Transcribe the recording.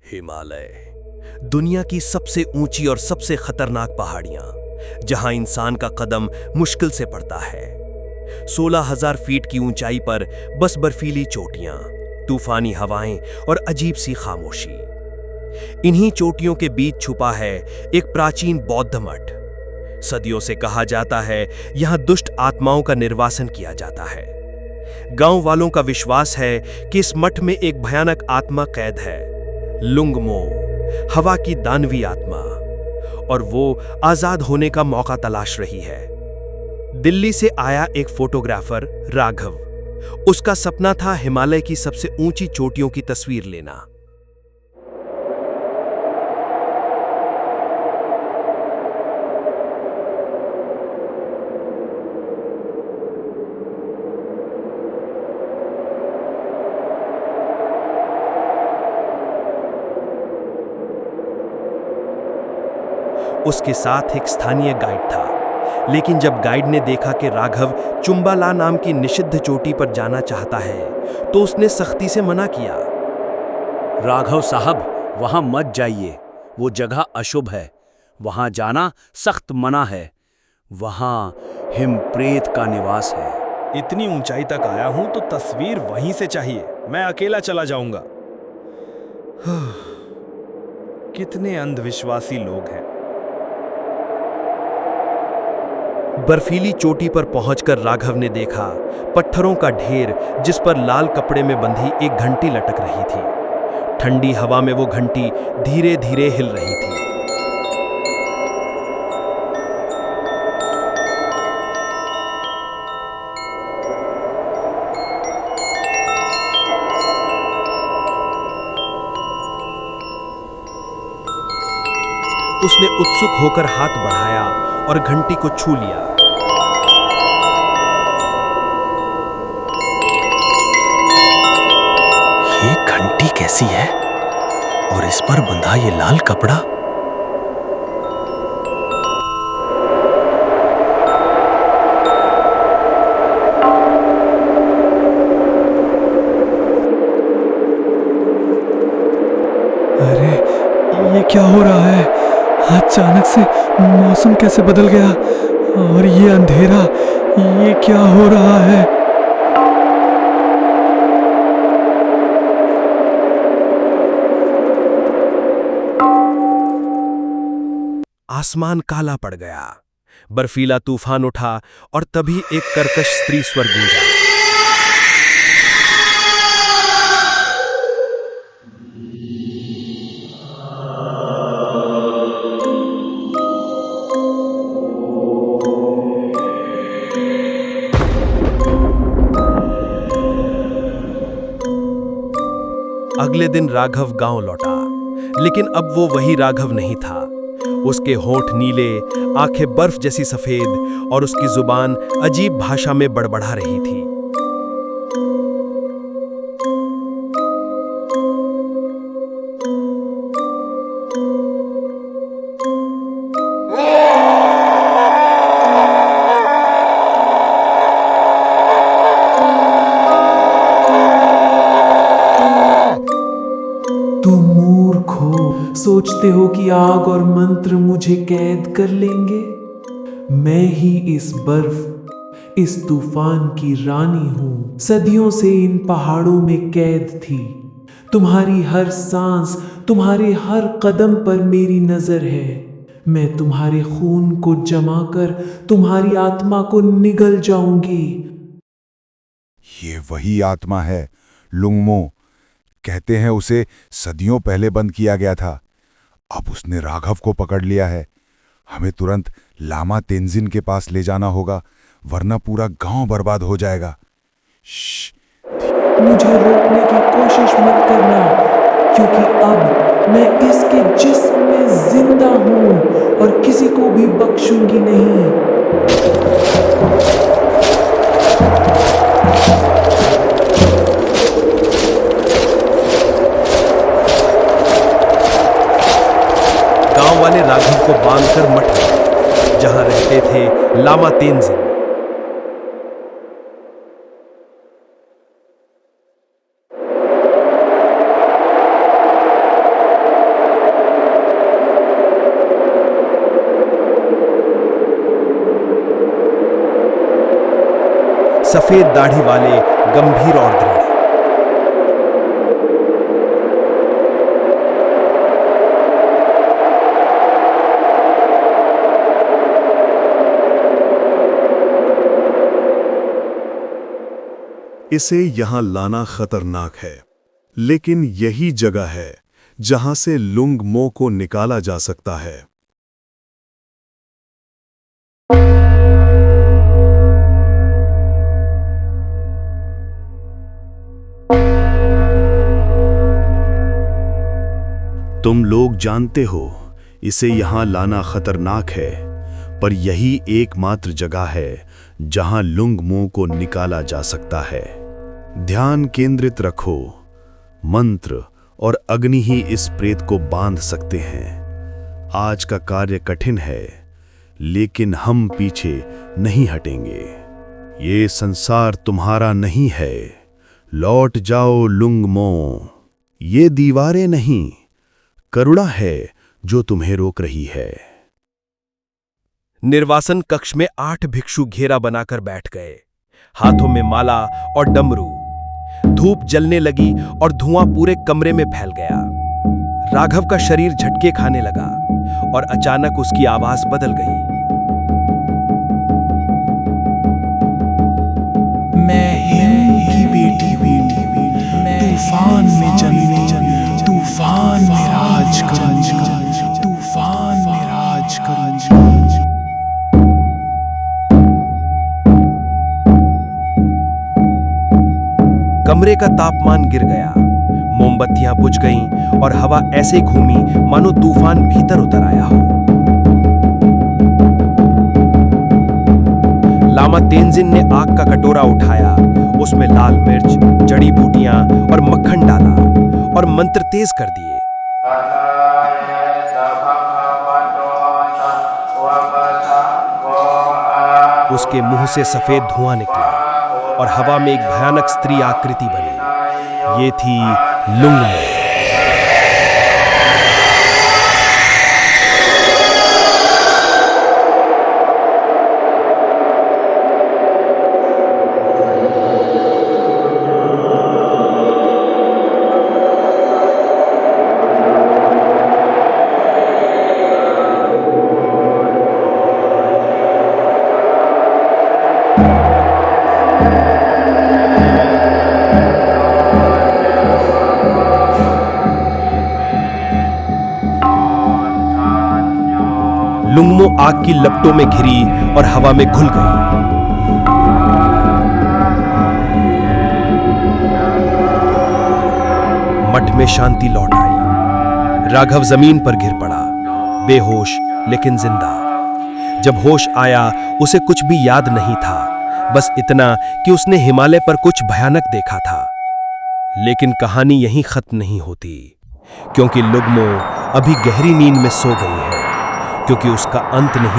हिमालय दुनिया की सबसे ऊंची और सबसे खतरनाक पहाड़ियां, जहां इंसान का कदम मुश्किल से पड़ता है। 16,000 फीट की ऊंचाई पर बस बर्फीली चोटियां, तूफानी हवाएं और अजीब सी खामोशी। इन्हीं चोटियों के बीच छुपा है एक प्राचीन बौद्ध मठ। सदियों से कहा जाता है यहां दुष्ट आत्माओं का निर्वासन किया जाता है। गांव वालों का विश्वास है कि इस मठ में एक भयानक आत्मा कैद है, लुंगमो, हवा की दानवी आत्मा, और वो आजाद होने का मौका तलाश रही है। दिल्ली से आया एक फोटोग्राफर राघव, उसका सपना था हिमालय की सबसे ऊंची चोटियों की तस्वीर लेना। उसके साथ एक स्थानीय गाइड था, लेकिन जब गाइड ने देखा कि राघव चुंबाला नाम की निषिद्ध चोटी पर जाना चाहता है, तो उसने सख्ती से मना किया। राघव साहब, वहां मत जाइए, वो जगह अशुभ है, वहां जाना सख्त मना है, वहां हिमप्रेत का निवास है। इतनी ऊंचाई तक आया हूं तो तस्वीर वहीं से चाहिए, मैं अकेला चला जाऊंगा। कितने अंधविश्वासी लोग हैं। बर्फीली चोटी पर पहुंचकर राघव ने देखा पत्थरों का ढेर, जिस पर लाल कपड़े में बंधी एक घंटी लटक रही थी। ठंडी हवा में वो घंटी धीरे धीरे हिल रही थी। उसने उत्सुक होकर हाथ बढ़ाया और घंटी को छू लिया। ये घंटी कैसी है और इस पर बंधा ये लाल कपड़ा? अरे, ये क्या हो रहा है? अचानक से मौसम कैसे बदल गया और ये अंधेरा, ये क्या हो रहा है? आसमान काला पड़ गया, बर्फीला तूफान उठा और तभी एक कर्कश स्त्री स्वर गूंजा। अगले दिन राघव गांव लौटा, लेकिन अब वो वही राघव नहीं था। उसके होंठ नीले, आंखें बर्फ जैसी सफेद और उसकी जुबान अजीब भाषा में बड़बड़ा रही थी। तुम मूर्ख हो, सोचते हो कि आग और मंत्र मुझे कैद कर लेंगे? मैं ही इस बर्फ, इस तूफान की रानी हूं। सदियों से इन पहाड़ों में कैद थी। तुम्हारी हर सांस, तुम्हारे हर कदम पर मेरी नजर है। मैं तुम्हारे खून को जमाकर तुम्हारी आत्मा को निगल जाऊंगी। ये वही आत्मा है, लुंगमो। कहते हैं उसे सदियों पहले बंद किया गया था। अब उसने राघव को पकड़ लिया है। हमें तुरंत लामा तेंजिन के पास ले जाना होगा, वरना पूरा गांव बर्बाद हो जाएगा। मुझे रोकने की कोशिश मत करना, क्योंकि अब मैं इसके जिस्म में जिंदा हूं और किसी को भी बख्शूंगी नहीं। गांव वाले राघव को बांधकर मठ गए, जहां रहते थे लामा तेंजिन। सफेद दाढ़ी वाले, गंभीर और दृढ़। इसे यहां लाना खतरनाक है, लेकिन यही जगह है जहां से लुंग मो को निकाला जा सकता है। तुम लोग जानते हो इसे यहां लाना खतरनाक है, पर यही एकमात्र जगह है जहां लुंग मो को निकाला जा सकता है। ध्यान केंद्रित रखो, मंत्र और अग्नि ही इस प्रेत को बांध सकते हैं। आज का कार्य कठिन है, लेकिन हम पीछे नहीं हटेंगे। ये संसार तुम्हारा नहीं है। लौट जाओ लुंग मो। ये दीवारें नहीं, करुणा है जो तुम्हें रोक रही है। निर्वासन कक्ष में 8 भिक्षु घेरा बनाकर बैठ गए, हाथों में माला और डमरू। धूप जलने लगी और धुआं पूरे कमरे में फैल गया। राघव का शरीर झटके खाने लगा और अचानक उसकी आवाज बदल गई। मैं हिम की बेटी तूफान में जन्मी, तूफान में राज करूंगी, तूफान में राज करूंगी। कमरे का तापमान गिर गया, मोमबत्तियां बुझ गईं और हवा ऐसे घूमी मानो तूफान भीतर उतर आया हो। लामा तेंजिन ने आग का कटोरा उठाया, उसमें लाल मिर्च, जड़ी बूटियां और मक्खन डाला और मंत्र तेज कर दिए। उसके मुंह से सफेद धुआं निकला और हवा में एक भयानक स्त्री आकृति बनी। ये थी लुंग मो। लुंगमो आग की लपटों में घिरी और हवा में घुल गई। मठ में शांति लौट आई। राघव जमीन पर गिर पड़ा, बेहोश लेकिन जिंदा। जब होश आया उसे कुछ भी याद नहीं था, बस इतना कि उसने हिमालय पर कुछ भयानक देखा था। लेकिन कहानी यहीं खत्म नहीं होती, क्योंकि लुंगमो अभी गहरी नींद में सो गई है, क्योंकि उसका अंत नहीं